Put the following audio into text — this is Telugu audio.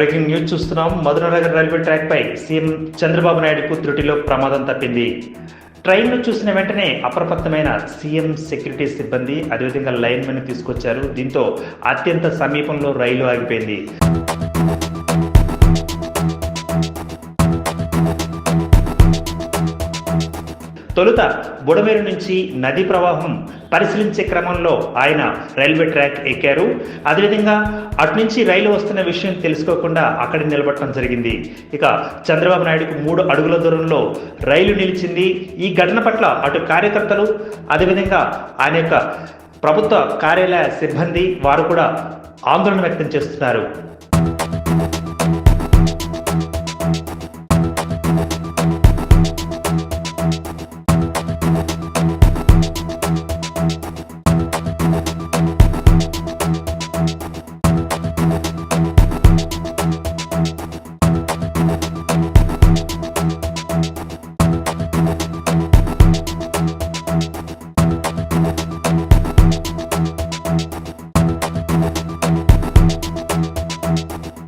బ్రేకింగ్ న్యూస్ చూస్తున్నాం. మధురనగర్ రైల్వే ట్రాక్ పై సీఎం చంద్రబాబు నాయుడుకు త్రుటిలో ప్రమాదం తప్పింది. ట్రైన్ను చూసిన వెంటనే అప్రమత్తమైన సీఎం సెక్యూరిటీ సిబ్బంది అదేవిధంగా లైన్మెన్ తీసుకొచ్చారు. దీంతో అత్యంత సమీపంలో రైలు ఆగిపోయింది. తొలుత బుడమేరు నుంచి నదీ ప్రవాహం పరిశీలించే క్రమంలో ఆయన రైల్వే ట్రాక్ ఎక్కారు. అదేవిధంగా అటు నుంచి రైలు వస్తున్న విషయం తెలుసుకోకుండా అక్కడ నిలబడటం జరిగింది. ఇక చంద్రబాబు నాయుడుకు 3 అడుగుల దూరంలో రైలు నిలిచింది. ఈ ఘటన పట్ల అటు కార్యకర్తలు అదేవిధంగా ఆయన యొక్క ప్రభుత్వ కార్యాలయ సిబ్బంది వారు కూడా ఆందోళన వ్యక్తం చేస్తున్నారు.